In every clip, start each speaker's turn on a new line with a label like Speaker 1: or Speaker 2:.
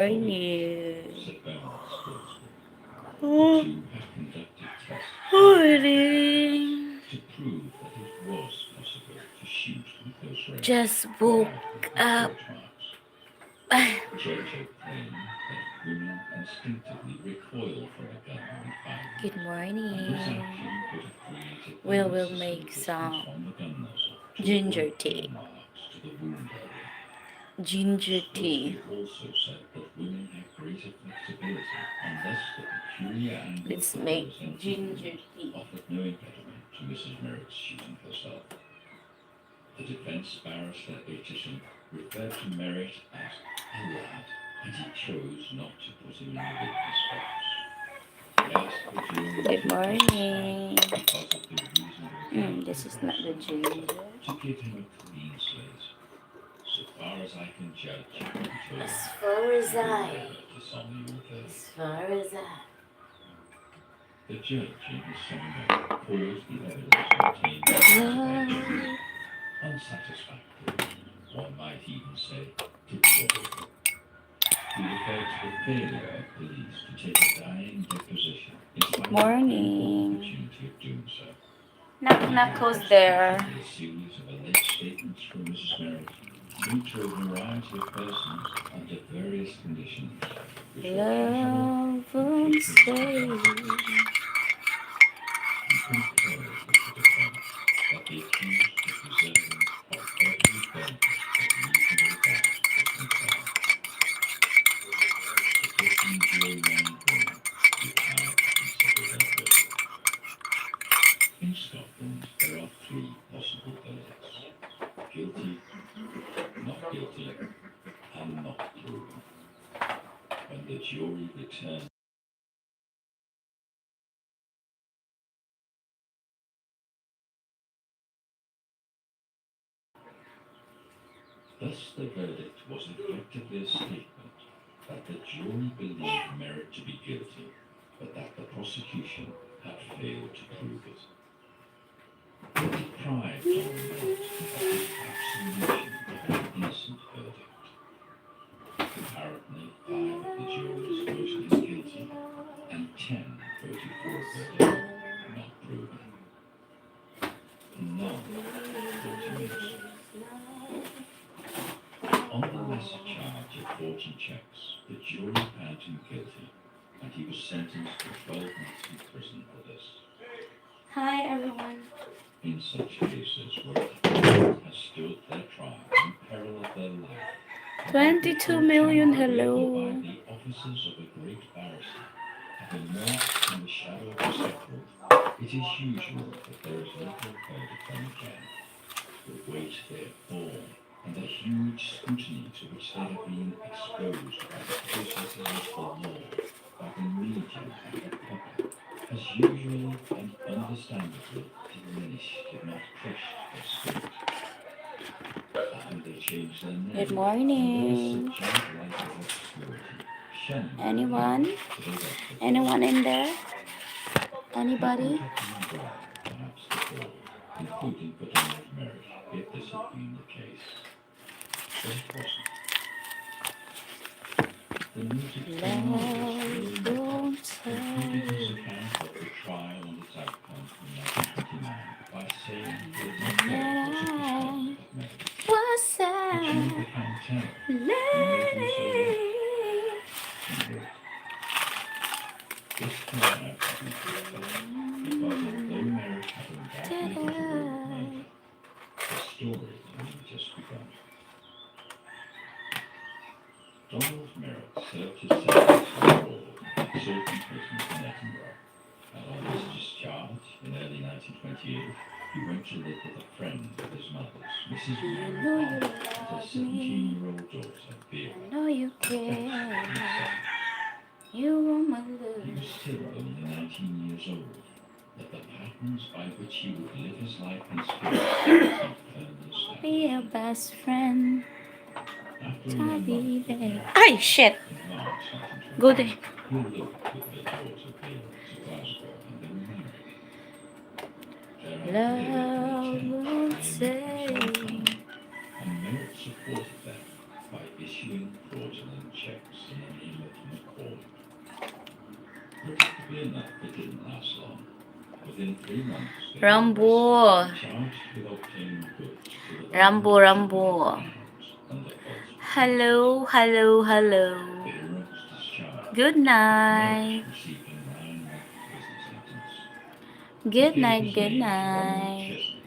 Speaker 1: Morning. Oh, morning. Just woke up. Good morning. We'll make some ginger tea. Ginger tea. Let's make ginger tea. Good morning. This is not the ginger. As far as I, as far as I. Love. Good morning. Knock knock, who's there? Love won't stay. Hi everyone. 22 million, hello. Good morning. Anyone? Anyone in there? Anybody? Love won't say. Was I lady? I know you love me. I know you care. You are my love. He was still only 19 years old, but the patterns by which he would live his life in spirit be a best friend. Tabby day. Ay, shit! Go there. Love won't say. issuing fraudulent checks in the name of McCall. Predictably enough, it didn't last long. Within 3 months, they were
Speaker 2: Rambo.
Speaker 1: arrested, charged with obtaining goods to the value
Speaker 2: Rambo,
Speaker 1: of
Speaker 2: Rambo.
Speaker 1: £200 under false
Speaker 2: Hello, hello, hello.
Speaker 1: Vera was discharged.
Speaker 2: Good night.
Speaker 1: March received a 9-month prison sentence.
Speaker 2: Good
Speaker 1: He gave
Speaker 2: night,
Speaker 1: his
Speaker 2: good
Speaker 1: name to Ronald
Speaker 2: night.
Speaker 1: Chesney,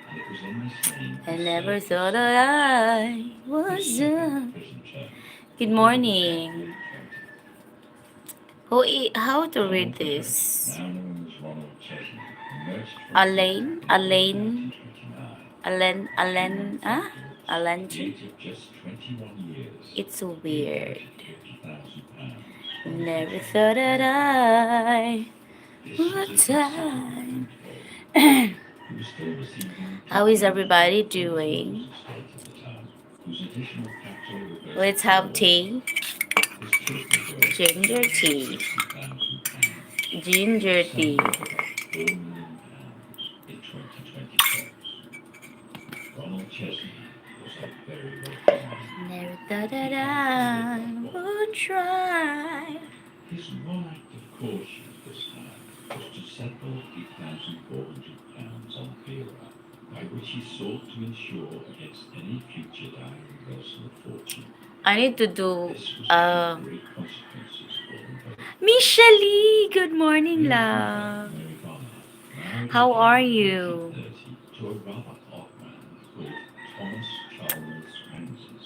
Speaker 1: and it was in this name
Speaker 2: I
Speaker 1: he
Speaker 2: never
Speaker 1: served
Speaker 2: thought
Speaker 1: his
Speaker 2: that I was.
Speaker 1: second prison term.
Speaker 2: Good morning. How to read this?
Speaker 1: Now known as Ronald Chesney, emerged from
Speaker 2: Elaine,
Speaker 1: prison in
Speaker 2: Elaine,
Speaker 1: 1929.
Speaker 2: Alen, ah,
Speaker 1: At the
Speaker 2: Alanchi.
Speaker 1: age of just 21 years,
Speaker 2: It's so
Speaker 1: he
Speaker 2: weird.
Speaker 1: inherited £50,000 from his
Speaker 2: Never
Speaker 1: retired
Speaker 2: thought that I
Speaker 1: This was a
Speaker 2: would
Speaker 1: considerable
Speaker 2: die.
Speaker 1: windfall. He was still receiving
Speaker 2: How is
Speaker 1: 2,000
Speaker 2: everybody
Speaker 1: from the
Speaker 2: doing?
Speaker 1: estate at the time, whose additional capital reversed
Speaker 2: Let's
Speaker 1: the
Speaker 2: have
Speaker 1: law.
Speaker 2: tea.
Speaker 1: His children were
Speaker 2: Ginger tea.
Speaker 1: £60,000.
Speaker 2: Ginger tea.
Speaker 1: Sum of about £4 million in 2020 terms. Ronald Chesney was a very wealthy man.
Speaker 2: Never thought that I would try.
Speaker 1: His one act of caution this time was to settle £8,400 on Vera, by which he sought to insure against any future dire reversal of fortune.
Speaker 2: I need to do
Speaker 1: This was to have great consequences for them both.
Speaker 2: Michelle, good morning,
Speaker 1: Vera
Speaker 2: love.
Speaker 1: Mary Barnard married
Speaker 2: How
Speaker 1: in
Speaker 2: are
Speaker 1: January
Speaker 2: you?
Speaker 1: 1930 to a rather odd man called Thomas Chalmers Francis,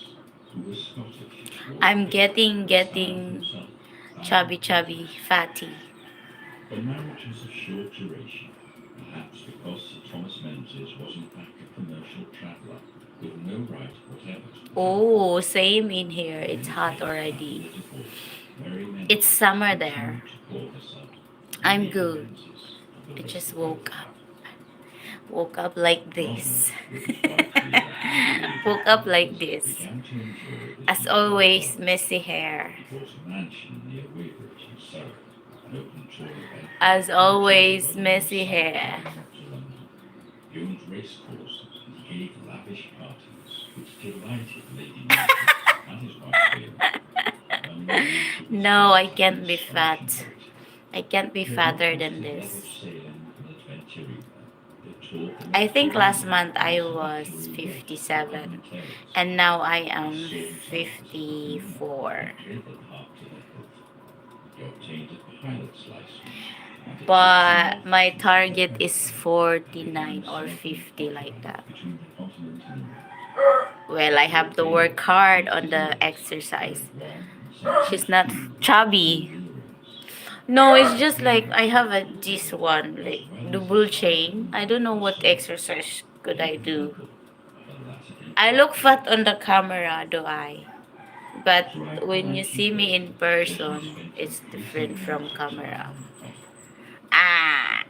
Speaker 1: who was Scottish.
Speaker 2: I'm getting chubby, fatty.
Speaker 1: The marriage was of short duration, perhaps because Sir Thomas Menzies was in fact a commercial traveller with no right whatever to
Speaker 2: Oh, same in here. It's hot already. It's summer there. I'm good. I just woke up. Woke up like this. Woke up like this. As always, messy hair. As always, messy hair.
Speaker 1: He owned race courses and gave lavish parties, which delighted Lady Margaret and his wife Vera.
Speaker 2: No, I can't be fat. I can't be fatter than this. I think last month I was 57 and now I am 54. But my target is 49 or 50, like that. Well, I have to work hard on the exercise. She's not chubby. No, it's just like I have this one, like double chain. I don't know what exercise could I do. I look fat on the camera, do I? But when you see me in person, it's different from camera. Ah!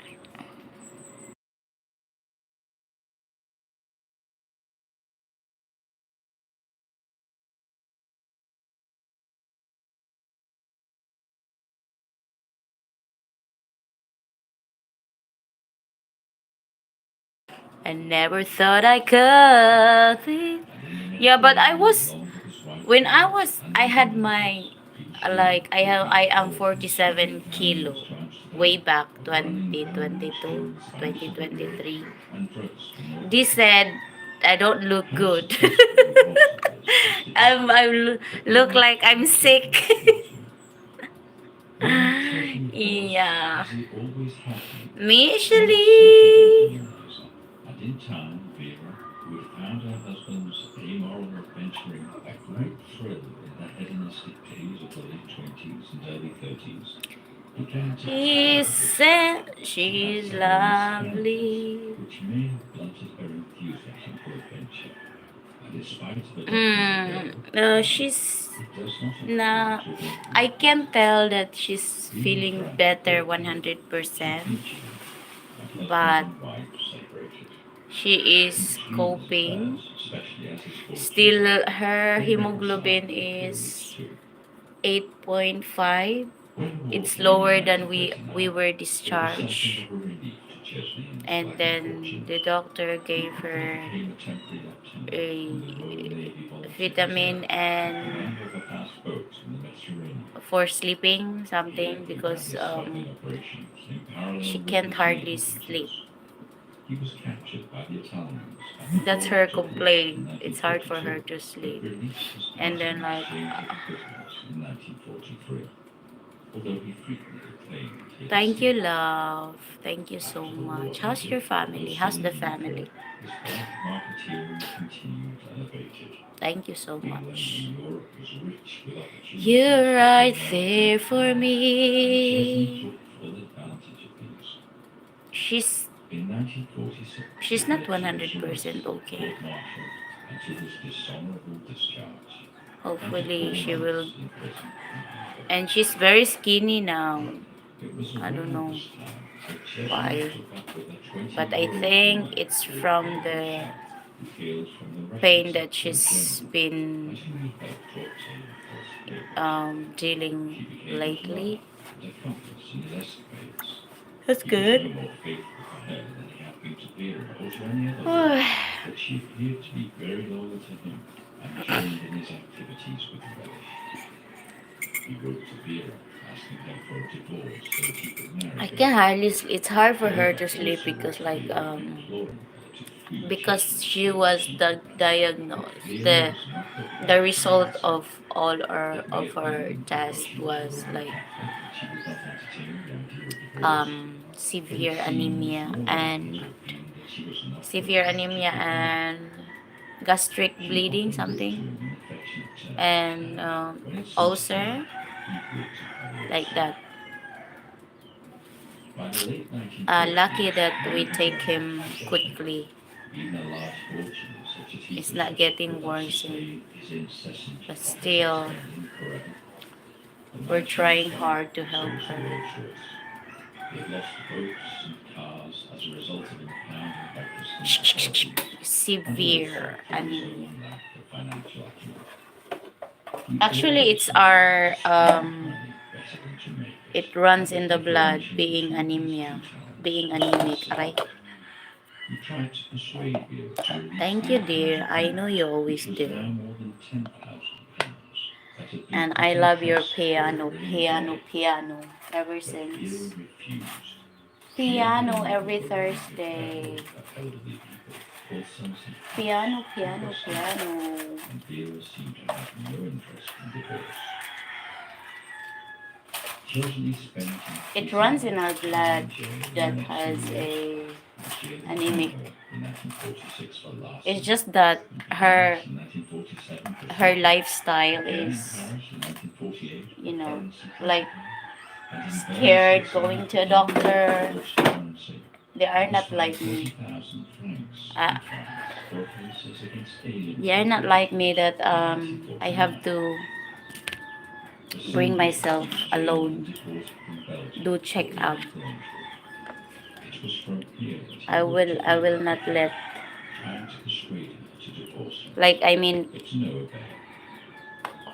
Speaker 2: I never thought I could. Yeah, but I had my, I am 47 kilo way back 2022, 2023. This said I don't look good. Look like I'm sick. Yeah. Michelle.
Speaker 1: And in time, Vera, who had found her husband's amoral adventuring a great thrill in the hedonistic days of the late 20s and early 30s, began to
Speaker 2: He said she's lovely.
Speaker 1: which may have blunted her enthusiasm for adventure. And despite the
Speaker 2: She's nah. I can tell that she's feeling better 100%, but she is coping. Still, her hemoglobin is 8.5. It's lower than we were discharged.
Speaker 1: Chesney and
Speaker 2: and
Speaker 1: Flag
Speaker 2: then the doctor gave her
Speaker 1: became a temporary lieutenant in the Royal
Speaker 2: a
Speaker 1: Navy Volunteers,
Speaker 2: vitamin and
Speaker 1: commander of a fast boat in the Mediterranean.
Speaker 2: for sleeping
Speaker 1: He
Speaker 2: something
Speaker 1: led the
Speaker 2: because
Speaker 1: various smuggling operations in
Speaker 2: she
Speaker 1: parallel with
Speaker 2: can't
Speaker 1: his
Speaker 2: hardly
Speaker 1: naval
Speaker 2: sleep.
Speaker 1: duties. He was captured by the Italians at the
Speaker 2: That's
Speaker 1: fall
Speaker 2: her
Speaker 1: of Tobruk in
Speaker 2: complaint. It's hard for her
Speaker 1: 1942,
Speaker 2: to
Speaker 1: but
Speaker 2: sleep.
Speaker 1: released as
Speaker 2: And
Speaker 1: part of
Speaker 2: then
Speaker 1: an
Speaker 2: like
Speaker 1: exchange of prisoners in 1943, although he frequently claimed he had
Speaker 2: thank you,
Speaker 1: escaped.
Speaker 2: love. Thank you so
Speaker 1: After the war
Speaker 2: much. How's
Speaker 1: ended,
Speaker 2: your family?
Speaker 1: although
Speaker 2: How's
Speaker 1: still
Speaker 2: the
Speaker 1: in the UK,
Speaker 2: family?
Speaker 1: his marketeering continued unabated.
Speaker 2: Thank you so
Speaker 1: England
Speaker 2: much.
Speaker 1: and Europe was rich with opportunities
Speaker 2: You're
Speaker 1: for
Speaker 2: right
Speaker 1: American
Speaker 2: there for
Speaker 1: and Chesney
Speaker 2: me.
Speaker 1: took full advantage of these.
Speaker 2: She's
Speaker 1: In 1946, he
Speaker 2: she's not
Speaker 1: led to his
Speaker 2: 100%
Speaker 1: arrest,
Speaker 2: okay.
Speaker 1: court-martialed, and to his dishonorable discharge, and to
Speaker 2: Hopefully
Speaker 1: 4
Speaker 2: she will.
Speaker 1: months in prison in Hanover.
Speaker 2: And she's very skinny now.
Speaker 1: It was
Speaker 2: I don't
Speaker 1: around
Speaker 2: know
Speaker 1: this time that Chesney
Speaker 2: why.
Speaker 1: took up with a
Speaker 2: But I
Speaker 1: 20-year-old
Speaker 2: think
Speaker 1: boy
Speaker 2: it's
Speaker 1: called
Speaker 2: from
Speaker 1: David
Speaker 2: the
Speaker 1: Shaw, who hails from the Russian
Speaker 2: pain that
Speaker 1: sector of
Speaker 2: she's
Speaker 1: Germany,
Speaker 2: been
Speaker 1: and whom he helped to obtain false papers. She
Speaker 2: dealing
Speaker 1: became his lover
Speaker 2: lately.
Speaker 1: and accomplice in his escapades.
Speaker 2: That's
Speaker 1: He was no
Speaker 2: good.
Speaker 1: more faithful to her than he had been to Vera or to any other woman, but she appeared to be very loyal to him and joined in his activities with relish. He wrote to Vera, asking her for a divorce so that he could marry
Speaker 2: I
Speaker 1: her.
Speaker 2: can hardly sleep. It's hard for her
Speaker 1: Vera
Speaker 2: to sleep
Speaker 1: also
Speaker 2: because
Speaker 1: wrote to Vera imploring her to free
Speaker 2: because
Speaker 1: Chesney
Speaker 2: she
Speaker 1: so that
Speaker 2: was
Speaker 1: she
Speaker 2: the
Speaker 1: could marry.
Speaker 2: diagnosed
Speaker 1: Vera
Speaker 2: the
Speaker 1: was not the
Speaker 2: the
Speaker 1: wife she
Speaker 2: result
Speaker 1: once said.
Speaker 2: of all
Speaker 1: It may
Speaker 2: of
Speaker 1: have
Speaker 2: her
Speaker 1: been because
Speaker 2: test
Speaker 1: she was
Speaker 2: was
Speaker 1: Roman
Speaker 2: like
Speaker 1: Catholic that she would not entertain the idea of divorce, but it
Speaker 2: severe
Speaker 1: seems
Speaker 2: anemia
Speaker 1: more likely to
Speaker 2: and
Speaker 1: have been that she was not
Speaker 2: severe
Speaker 1: prepared to
Speaker 2: anemia
Speaker 1: give her up.
Speaker 2: and gastric
Speaker 1: She
Speaker 2: bleeding
Speaker 1: often wrote to
Speaker 2: something
Speaker 1: him in affectionate terms,
Speaker 2: and
Speaker 1: and when it suited him,
Speaker 2: ulcer
Speaker 1: he would to her
Speaker 2: like
Speaker 1: also.
Speaker 2: that.
Speaker 1: By the late 1940s,
Speaker 2: Lucky that we
Speaker 1: many
Speaker 2: take
Speaker 1: treasured
Speaker 2: him
Speaker 1: possessions,
Speaker 2: quickly.
Speaker 1: even a large fortune such as he
Speaker 2: It's not
Speaker 1: possessed,
Speaker 2: getting
Speaker 1: could not
Speaker 2: worse,
Speaker 1: sustain his incessant
Speaker 2: but
Speaker 1: operative
Speaker 2: still,
Speaker 1: spending forever. The
Speaker 2: we're
Speaker 1: mansion
Speaker 2: trying
Speaker 1: itself
Speaker 2: hard to
Speaker 1: was
Speaker 2: help
Speaker 1: also
Speaker 2: her.
Speaker 1: no choice. He had lost boats and cars as a result of impounding by Christian authorities, and he also
Speaker 2: Severe
Speaker 1: for his
Speaker 2: anemia.
Speaker 1: own lack of financial acumen. He
Speaker 2: Actually,
Speaker 1: always
Speaker 2: it's
Speaker 1: knew
Speaker 2: our
Speaker 1: to spend money better than to make it,
Speaker 2: it runs
Speaker 1: but
Speaker 2: in the
Speaker 1: the
Speaker 2: blood
Speaker 1: differential
Speaker 2: being
Speaker 1: between these
Speaker 2: anemia,
Speaker 1: two talents
Speaker 2: being
Speaker 1: was
Speaker 2: anemic,
Speaker 1: considerable.
Speaker 2: right?
Speaker 1: He tried to persuade Vera to release
Speaker 2: Thank
Speaker 1: the
Speaker 2: you, dear. I know
Speaker 1: £8,000,
Speaker 2: you always
Speaker 1: which was
Speaker 2: do.
Speaker 1: now more than £10,000, that had been
Speaker 2: And
Speaker 1: put
Speaker 2: I
Speaker 1: in
Speaker 2: love your
Speaker 1: trust for a
Speaker 2: piano,
Speaker 1: willing
Speaker 2: piano,
Speaker 1: bride.
Speaker 2: piano ever
Speaker 1: But Vera
Speaker 2: since.
Speaker 1: refused. She ended
Speaker 2: Piano
Speaker 1: up marrying
Speaker 2: every
Speaker 1: a wealthy
Speaker 2: Thursday.
Speaker 1: family of elderly people called Somerset House
Speaker 2: Piano,
Speaker 1: in
Speaker 2: piano,
Speaker 1: Bristol,
Speaker 2: piano.
Speaker 1: and Vera seemed to have no interest in divorce. Chesney spent
Speaker 2: It runs
Speaker 1: increasing
Speaker 2: in our
Speaker 1: amounts of time in
Speaker 2: blood
Speaker 1: jail in
Speaker 2: that
Speaker 1: the next 2
Speaker 2: has
Speaker 1: years,
Speaker 2: a
Speaker 1: and jailed in
Speaker 2: anemic.
Speaker 1: Hanover in 1946 for
Speaker 2: It's
Speaker 1: larceny,
Speaker 2: just that
Speaker 1: in
Speaker 2: her
Speaker 1: Paris in 1947 for
Speaker 2: her
Speaker 1: theft,
Speaker 2: lifestyle
Speaker 1: again in
Speaker 2: is,
Speaker 1: Paris in 1948
Speaker 2: you
Speaker 1: for
Speaker 2: know,
Speaker 1: currency
Speaker 2: like
Speaker 1: trafficking, and in Venice in
Speaker 2: scared
Speaker 1: South
Speaker 2: going to a
Speaker 1: Africa for
Speaker 2: doctor.
Speaker 1: false currency.
Speaker 2: They
Speaker 1: He
Speaker 2: are
Speaker 1: was
Speaker 2: not
Speaker 1: fined
Speaker 2: like me.
Speaker 1: 40,000 francs
Speaker 2: Uh,
Speaker 1: in France for offences against aliens
Speaker 2: they are
Speaker 1: and
Speaker 2: not like me
Speaker 1: fugitives
Speaker 2: that
Speaker 1: in
Speaker 2: I have
Speaker 1: 1949.
Speaker 2: to
Speaker 1: The
Speaker 2: bring
Speaker 1: same year,
Speaker 2: myself
Speaker 1: he was jailed and
Speaker 2: alone,
Speaker 1: deported from Belgium
Speaker 2: do
Speaker 1: for
Speaker 2: check up.
Speaker 1: illegal entry. It was from here that he
Speaker 2: I
Speaker 1: wrote
Speaker 2: will
Speaker 1: to
Speaker 2: I will
Speaker 1: Vera
Speaker 2: not let,
Speaker 1: again, trying to persuade her to divorce him,
Speaker 2: like I mean,
Speaker 1: but to no avail.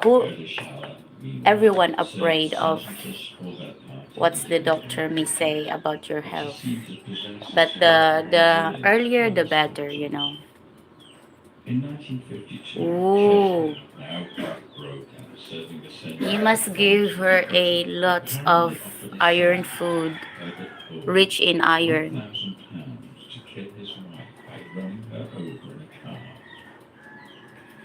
Speaker 2: who
Speaker 1: Erdős, meanwhile,
Speaker 2: everyone
Speaker 1: served
Speaker 2: afraid of
Speaker 1: sentences for her part in
Speaker 2: what's the
Speaker 1: different
Speaker 2: doctor may
Speaker 1: jurisdictions,
Speaker 2: say about your
Speaker 1: but she
Speaker 2: health.
Speaker 1: seemed to possess a
Speaker 2: But
Speaker 1: skillful
Speaker 2: the
Speaker 1: resilience
Speaker 2: earlier
Speaker 1: and
Speaker 2: the
Speaker 1: a
Speaker 2: better,
Speaker 1: skilled tooth. In 1952,
Speaker 2: Ooh.
Speaker 1: Chesney, now quite broke and serving a
Speaker 2: You
Speaker 1: sentence of
Speaker 2: must give
Speaker 1: 12
Speaker 2: her
Speaker 1: years
Speaker 2: a
Speaker 1: prison,
Speaker 2: lot
Speaker 1: apparently
Speaker 2: of
Speaker 1: offered his
Speaker 2: iron
Speaker 1: son,
Speaker 2: food,
Speaker 1: Herbert Bowling,
Speaker 2: rich in iron.
Speaker 1: £1,000 to kill his wife by running her over in a car.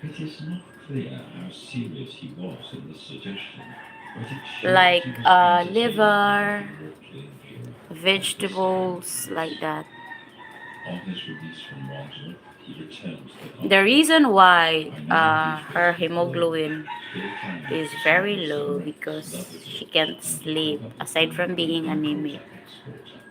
Speaker 1: It is not clear how serious he was in this suggestion, but it showed that
Speaker 2: Like
Speaker 1: he was entertaining the
Speaker 2: liver,
Speaker 1: idea of killing Vera at this kind of
Speaker 2: vegetables, like
Speaker 1: price.
Speaker 2: that.
Speaker 1: On his release from Wandsworth, he returned to the
Speaker 2: The
Speaker 1: continent.
Speaker 2: reason why
Speaker 1: By now he was
Speaker 2: her
Speaker 1: basically alone,
Speaker 2: hemoglobin
Speaker 1: still planning
Speaker 2: is
Speaker 1: to
Speaker 2: very
Speaker 1: smuggle some
Speaker 2: low
Speaker 1: wrecks and other
Speaker 2: because she
Speaker 1: goods
Speaker 2: can't
Speaker 1: and become
Speaker 2: sleep.
Speaker 1: publicly
Speaker 2: Aside from
Speaker 1: known as
Speaker 2: being
Speaker 1: a
Speaker 2: anemic,
Speaker 1: quota exporter.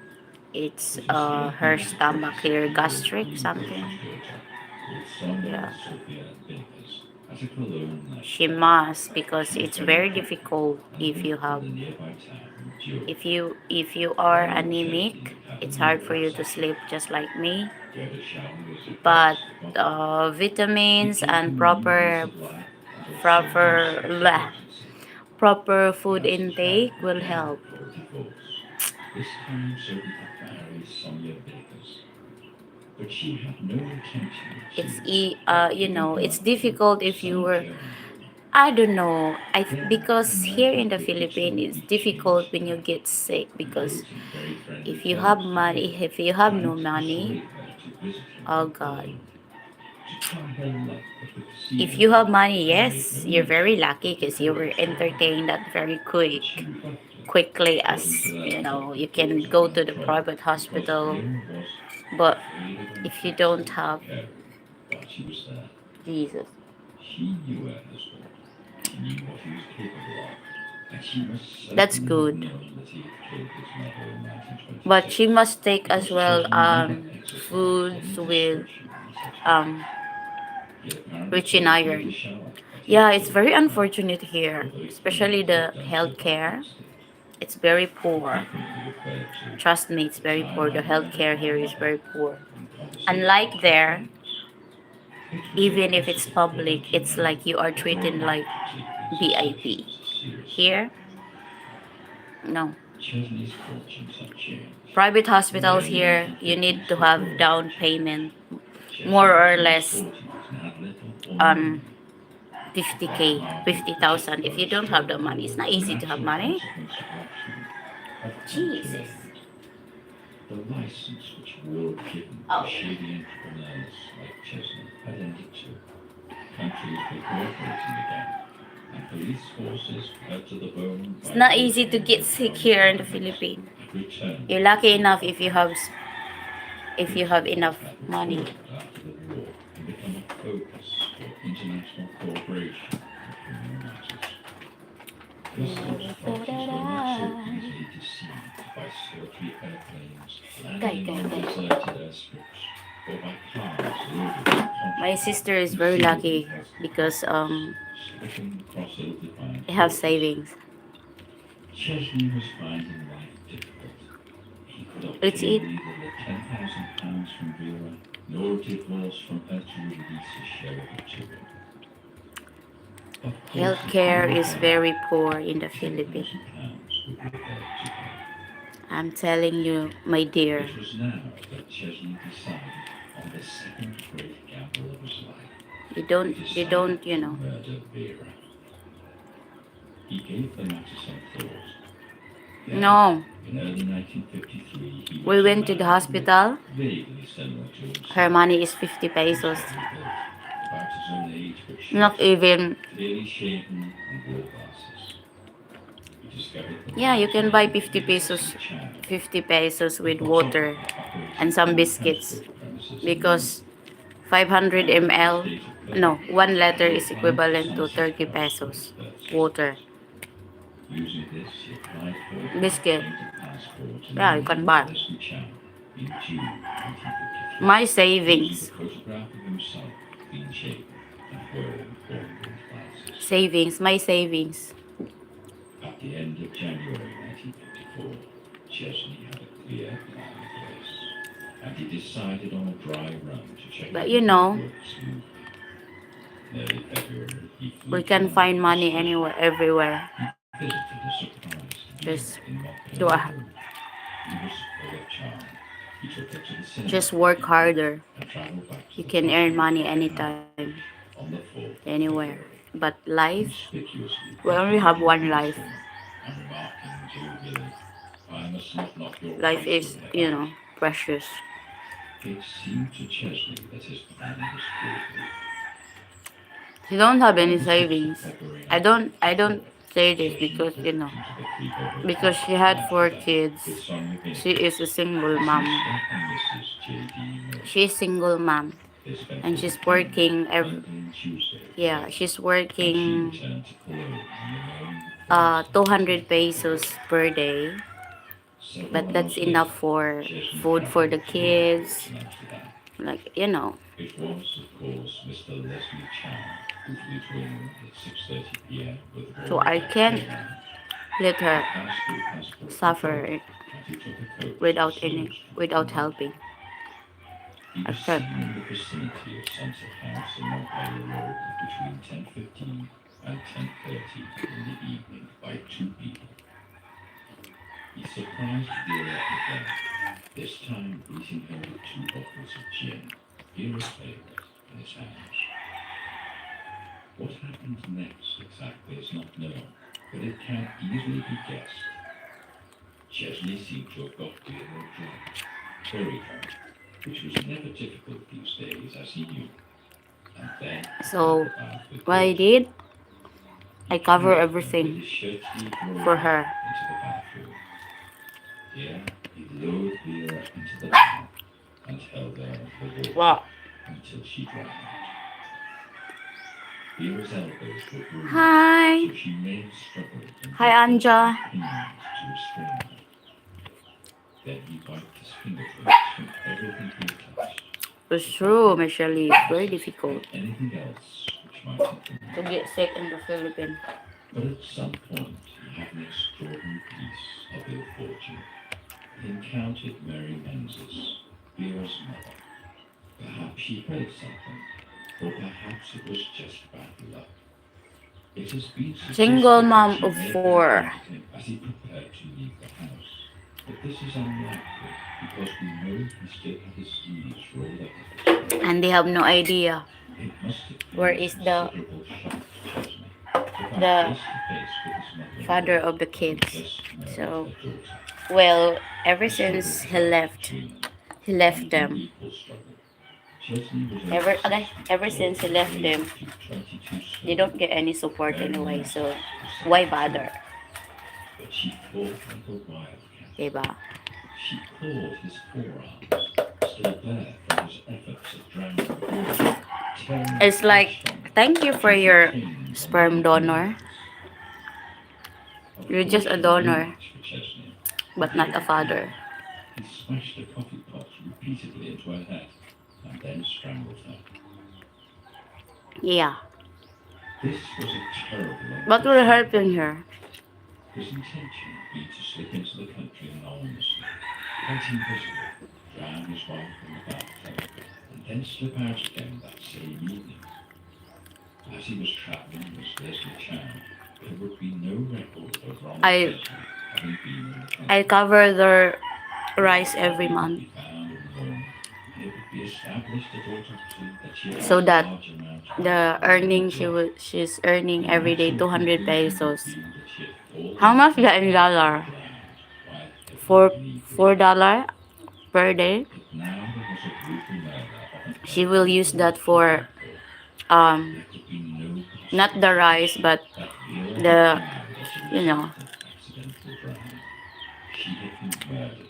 Speaker 2: it's
Speaker 1: It was here in
Speaker 2: her stomach here,
Speaker 1: 1946 that
Speaker 2: gastric
Speaker 1: the British
Speaker 2: something.
Speaker 1: daughter, called Sonia
Speaker 2: Yeah,
Speaker 1: Sophia Bilkers, as a Cologne
Speaker 2: she
Speaker 1: nurse.
Speaker 2: must because
Speaker 1: She was
Speaker 2: it's
Speaker 1: very
Speaker 2: very
Speaker 1: pregnant
Speaker 2: difficult
Speaker 1: and
Speaker 2: if you
Speaker 1: lived in
Speaker 2: have
Speaker 1: the nearby town of Durin.
Speaker 2: if you are
Speaker 1: While
Speaker 2: anemic.
Speaker 1: Chesney had
Speaker 2: It's hard
Speaker 1: another
Speaker 2: for you to
Speaker 1: obsession.
Speaker 2: sleep just like me.
Speaker 1: Erdős was a
Speaker 2: But
Speaker 1: goddess of opera. He
Speaker 2: vitamins
Speaker 1: taught
Speaker 2: and
Speaker 1: him new ways of life and also new
Speaker 2: proper
Speaker 1: steps of urgency.
Speaker 2: proper food
Speaker 1: Thus,
Speaker 2: intake
Speaker 1: Chad
Speaker 2: will
Speaker 1: began
Speaker 2: help.
Speaker 1: for a divorce. This time Sophie had married Sonia Bakers, but she had no intention of
Speaker 2: It's difficult if you were. I don't know. Because here in the Philippines, it's difficult when you get sick because if you have no money, oh God. If you have money, yes, you're very lucky because you were entertained that very quickly as you can go to the private hospital. But if you don't have Jesus,
Speaker 1: She knew her husband. She knew what he was capable of, and she must
Speaker 2: that's
Speaker 1: certainly have
Speaker 2: good.
Speaker 1: known that he had killed his mother in
Speaker 2: But she
Speaker 1: 1926.
Speaker 2: must take as
Speaker 1: Because
Speaker 2: well
Speaker 1: Chesney never exercised
Speaker 2: foods
Speaker 1: any
Speaker 2: with
Speaker 1: discretion in such matters.
Speaker 2: um
Speaker 1: He had apparently
Speaker 2: rich in
Speaker 1: told Peter
Speaker 2: iron.
Speaker 1: Shaw that he
Speaker 2: Yeah,
Speaker 1: had
Speaker 2: it's
Speaker 1: killed
Speaker 2: very
Speaker 1: his mother,
Speaker 2: unfortunate here,
Speaker 1: although he
Speaker 2: especially
Speaker 1: claimed to have
Speaker 2: the
Speaker 1: done so by
Speaker 2: healthcare.
Speaker 1: instinct.
Speaker 2: It's very
Speaker 1: He
Speaker 2: poor.
Speaker 1: frequently referred to
Speaker 2: Trust me, it's
Speaker 1: the
Speaker 2: very
Speaker 1: time
Speaker 2: poor.
Speaker 1: I
Speaker 2: The
Speaker 1: murdered
Speaker 2: healthcare
Speaker 1: my
Speaker 2: here is
Speaker 1: mother
Speaker 2: very poor.
Speaker 1: in conversation
Speaker 2: Unlike
Speaker 1: with
Speaker 2: there,
Speaker 1: friends. It was
Speaker 2: even if it's
Speaker 1: impossible for them
Speaker 2: public,
Speaker 1: to
Speaker 2: it's
Speaker 1: know
Speaker 2: like you are
Speaker 1: that they were
Speaker 2: treated
Speaker 1: not
Speaker 2: like
Speaker 1: to take these
Speaker 2: VIP.
Speaker 1: assertions seriously.
Speaker 2: Here, no.
Speaker 1: Chesney's fortunes had changed.
Speaker 2: Private
Speaker 1: In
Speaker 2: hospitals
Speaker 1: the early
Speaker 2: here, you
Speaker 1: 1950s,
Speaker 2: need to
Speaker 1: they
Speaker 2: have
Speaker 1: closed in
Speaker 2: down
Speaker 1: Chesney.
Speaker 2: payment
Speaker 1: Chesney
Speaker 2: more
Speaker 1: was
Speaker 2: or
Speaker 1: in his
Speaker 2: less
Speaker 1: 40s and had little or no
Speaker 2: um
Speaker 1: money. Black
Speaker 2: 50K,
Speaker 1: market, which had
Speaker 2: 50,000. If you don't have
Speaker 1: flourished
Speaker 2: the money, it's not
Speaker 1: as a
Speaker 2: easy to have
Speaker 1: natural
Speaker 2: money.
Speaker 1: consequence of luxury, had come to an
Speaker 2: Jesus.
Speaker 1: end. The license which war had given to
Speaker 2: Oh.
Speaker 1: shady entrepreneurs like Chesney had ended too. Countries were cooperating again, and police forces fed to the bone
Speaker 2: It's
Speaker 1: by
Speaker 2: not
Speaker 1: war
Speaker 2: easy to get sick
Speaker 1: from
Speaker 2: here in the
Speaker 1: governments
Speaker 2: Philippines.
Speaker 1: had returned.
Speaker 2: You're lucky enough if you have
Speaker 1: Principles
Speaker 2: enough
Speaker 1: had
Speaker 2: money.
Speaker 1: reformed after the war and become a focus for international cooperation in criminal matters. Customs authorities were not so easily deceived by military airplanes landing on deserted airstrips or by cars loaded with
Speaker 2: My
Speaker 1: contraband
Speaker 2: sister is very
Speaker 1: concealed in
Speaker 2: lucky
Speaker 1: health
Speaker 2: because
Speaker 1: departments, slipping across ill-defined
Speaker 2: they have
Speaker 1: borders.
Speaker 2: savings.
Speaker 1: Chesney was finding life difficult. He could
Speaker 2: Let's
Speaker 1: obtain
Speaker 2: eat.
Speaker 1: neither the £10,000 from Vera nor a divorce from her to release his share of it to him. Of course, if he
Speaker 2: Healthcare
Speaker 1: were
Speaker 2: is
Speaker 1: there,
Speaker 2: very poor in the Philippines.
Speaker 1: £10,000 would revert to her.
Speaker 2: I'm telling you, my dear.
Speaker 1: It was now that Chesney decided on the second great gamble of his life.
Speaker 2: You
Speaker 1: He
Speaker 2: don't,
Speaker 1: decided to
Speaker 2: know.
Speaker 1: murder Vera. He gave the matter some thought. Then,
Speaker 2: No.
Speaker 1: in early 1953, he
Speaker 2: We went to the hospital.
Speaker 1: vaguely similar to himself.
Speaker 2: Her money is 50 pesos.
Speaker 1: Heavily built, about his own age, but short,
Speaker 2: Not even.
Speaker 1: clearly shaven, and wore glasses. He discovered the
Speaker 2: Yeah, you
Speaker 1: man's
Speaker 2: can
Speaker 1: name
Speaker 2: buy
Speaker 1: was
Speaker 2: 50 pesos.
Speaker 1: Cecil Chan,
Speaker 2: 50 pesos with
Speaker 1: a
Speaker 2: water
Speaker 1: photographer operating
Speaker 2: and some
Speaker 1: food
Speaker 2: biscuits.
Speaker 1: transport premises in
Speaker 2: Because 500 ml, no, 1 liter is equivalent to 30 pesos. Water.
Speaker 1: Using this, he applied for
Speaker 2: Biscuit.
Speaker 1: a passport to
Speaker 2: Yeah, you can buy.
Speaker 1: Leslie Chan in June 1953.
Speaker 2: My
Speaker 1: Using
Speaker 2: savings.
Speaker 1: a photograph of himself clean shaven and wearing orange glasses.
Speaker 2: Savings. My savings.
Speaker 1: At the end of January 1954, Chesney had a clear plan in place, and he decided on a dry run to check
Speaker 2: But
Speaker 1: if
Speaker 2: you
Speaker 1: it
Speaker 2: know,
Speaker 1: would work smoothly. In early February, he flew
Speaker 2: we
Speaker 1: to
Speaker 2: can
Speaker 1: London
Speaker 2: find
Speaker 1: to
Speaker 2: money
Speaker 1: Australia.
Speaker 2: anywhere, everywhere.
Speaker 1: He visited a surprise
Speaker 2: Just
Speaker 1: in Montpellier.
Speaker 2: do a,
Speaker 1: He was full of charm. He took her to the cinema
Speaker 2: just work harder.
Speaker 1: and traveled back to
Speaker 2: You
Speaker 1: the
Speaker 2: can earn
Speaker 1: factory
Speaker 2: money
Speaker 1: at
Speaker 2: anytime,
Speaker 1: on the 4th of
Speaker 2: anywhere.
Speaker 1: February.
Speaker 2: But life,
Speaker 1: Conspicuously
Speaker 2: we only have one
Speaker 1: picking
Speaker 2: life.
Speaker 1: and remarking jovially, "I must not knock your
Speaker 2: Life
Speaker 1: face
Speaker 2: is,
Speaker 1: with my bat."
Speaker 2: precious.
Speaker 1: It seemed to Chesney that his plan was foolproof.
Speaker 2: You don't have
Speaker 1: On
Speaker 2: any
Speaker 1: the 6th of
Speaker 2: savings.
Speaker 1: February
Speaker 2: I don't say this
Speaker 1: Chesney
Speaker 2: because,
Speaker 1: clicked into the three-bedroom
Speaker 2: because
Speaker 1: flat
Speaker 2: she
Speaker 1: in
Speaker 2: had 4
Speaker 1: Amsterdam
Speaker 2: kids.
Speaker 1: with Sonia
Speaker 2: She
Speaker 1: Baker,
Speaker 2: is a single
Speaker 1: Mr.
Speaker 2: mom.
Speaker 1: and Mrs. J.D. Murphy.
Speaker 2: She's single mom.
Speaker 1: They spent
Speaker 2: And
Speaker 1: the
Speaker 2: she's
Speaker 1: weekend
Speaker 2: working
Speaker 1: in London Tuesday
Speaker 2: yeah,
Speaker 1: together,
Speaker 2: she's
Speaker 1: and she
Speaker 2: working
Speaker 1: returned to Cologne on the morning of the
Speaker 2: 200 pesos per day.
Speaker 1: Several
Speaker 2: But that's
Speaker 1: hours
Speaker 2: enough
Speaker 1: later,
Speaker 2: for
Speaker 1: Chesney
Speaker 2: food for the
Speaker 1: travelled to the airport
Speaker 2: kids.
Speaker 1: in Amsterdam.
Speaker 2: Like,
Speaker 1: It was, of course, Mr. Leslie Chan who flew to England at 6:30 p.m. with
Speaker 2: So
Speaker 1: Royal
Speaker 2: I
Speaker 1: Dutch
Speaker 2: can't
Speaker 1: Airlines.
Speaker 2: let
Speaker 1: He
Speaker 2: her
Speaker 1: passed through passport
Speaker 2: suffer
Speaker 1: control, and he took a coach
Speaker 2: without
Speaker 1: to Sloane Street
Speaker 2: without
Speaker 1: in London.
Speaker 2: helping.
Speaker 1: He
Speaker 2: I
Speaker 1: was
Speaker 2: can't.
Speaker 1: seen in the vicinity of Sunset House in Montpellier Road between 10:15 and 10:30 in the evening by two people. He surprised Vera again, this time greeting her with 2 bottles of gin, Vera's favourite, in his hands. What happened next exactly is not known, but it can easily be guessed. Chesney seemed to have got Vera drunk, very drunk, which was never difficult these days, as he knew. And then,
Speaker 2: So,
Speaker 1: about the
Speaker 2: what I
Speaker 1: girls,
Speaker 2: did, I cover
Speaker 1: with
Speaker 2: everything
Speaker 1: his shirt sleeve rolled
Speaker 2: for
Speaker 1: up
Speaker 2: her.
Speaker 1: into the bathroom. Here, he lowered Vera into the bath and held her under the water
Speaker 2: Wow.
Speaker 1: until she drowned. Vera's elbows were bruised,
Speaker 2: Hi.
Speaker 1: so she may have struggled and
Speaker 2: Hi, Anja.
Speaker 1: continued to restrain her. Then he wiped his fingertips from everything he had touched,
Speaker 2: It's true, Michelle. It's very difficult
Speaker 1: and anything else which might have been.
Speaker 2: to get sick in the Philippines.
Speaker 1: But at some point, he had an extraordinary piece of ill fortune. He encountered Mary Menzies, Vera's mother. Perhaps she heard something, or perhaps it was just bad luck. It has been
Speaker 2: Single
Speaker 1: suggested
Speaker 2: mom
Speaker 1: that she
Speaker 2: of
Speaker 1: may have
Speaker 2: 4.
Speaker 1: encountered him as he prepared to leave the house. But this is unlikely, because we know he still had his sleeves rolled up at the top.
Speaker 2: And they have no idea
Speaker 1: It must have been
Speaker 2: where
Speaker 1: a
Speaker 2: is the
Speaker 1: considerable shock to Chesney to come
Speaker 2: the
Speaker 1: face to face with his mother-in-law,
Speaker 2: father of the
Speaker 1: who
Speaker 2: kids.
Speaker 1: just murdered
Speaker 2: So,
Speaker 1: her daughter.
Speaker 2: well, ever
Speaker 1: The struggle
Speaker 2: since he
Speaker 1: started
Speaker 2: left
Speaker 1: between them,
Speaker 2: he left
Speaker 1: an
Speaker 2: them.
Speaker 1: unequal struggle. Chesney was
Speaker 2: Ever
Speaker 1: only 6
Speaker 2: okay,
Speaker 1: feet
Speaker 2: ever
Speaker 1: tall
Speaker 2: since he
Speaker 1: and
Speaker 2: left
Speaker 1: weighed
Speaker 2: them,
Speaker 1: up to 22
Speaker 2: they don't
Speaker 1: stone.
Speaker 2: get any support
Speaker 1: Mary
Speaker 2: anyway.
Speaker 1: Menzies
Speaker 2: So,
Speaker 1: was
Speaker 2: why
Speaker 1: 72,
Speaker 2: bother?
Speaker 1: but she fought like a wildcat.
Speaker 2: Diba?
Speaker 1: She clawed his forearms, still bare from his efforts at drowning the water, tearing
Speaker 2: It's
Speaker 1: the
Speaker 2: like,
Speaker 1: flesh from her.
Speaker 2: thank you for
Speaker 1: She
Speaker 2: your
Speaker 1: retained her
Speaker 2: sperm
Speaker 1: many
Speaker 2: donor.
Speaker 1: nails. Of
Speaker 2: You're
Speaker 1: course,
Speaker 2: just a
Speaker 1: she was no
Speaker 2: donor,
Speaker 1: match for Chesney.
Speaker 2: but not a father.
Speaker 1: He smashed the coffee pot repeatedly into her head and then strangled her.
Speaker 2: Yeah.
Speaker 1: This was a terrible
Speaker 2: What will
Speaker 1: ambition.
Speaker 2: happen here?
Speaker 1: His intention had been to slip into the country anonymously, quite invisible, drown his wife in the bathtub, and then slip out again that same evening. As he was travelling with Leslie Chan, there would be no record of Ronald
Speaker 2: I
Speaker 1: Leslie having been in the country.
Speaker 2: I cover the rice every
Speaker 1: He would
Speaker 2: month
Speaker 1: be found in Rome, and it would be established at autopsy that she had
Speaker 2: so
Speaker 1: a
Speaker 2: that
Speaker 1: large amount of
Speaker 2: the
Speaker 1: alcohol in
Speaker 2: earning
Speaker 1: her blood.
Speaker 2: she's earning
Speaker 1: The
Speaker 2: every day
Speaker 1: natural
Speaker 2: 200
Speaker 1: conclusion would
Speaker 2: pesos.
Speaker 1: be that she had fallen
Speaker 2: How much
Speaker 1: into
Speaker 2: that in dollar?
Speaker 1: the ground while heavily
Speaker 2: For
Speaker 1: inebriated.
Speaker 2: $4 per day.
Speaker 1: But now there was a brutal murder of an
Speaker 2: She will use
Speaker 1: elderly
Speaker 2: that
Speaker 1: woman
Speaker 2: for
Speaker 1: to care for.
Speaker 2: um
Speaker 1: There could be no
Speaker 2: not the rice
Speaker 1: possibility
Speaker 2: but
Speaker 1: that Vera had
Speaker 2: the
Speaker 1: died as a
Speaker 2: you know
Speaker 1: result of accidental drowning. She had been murdered.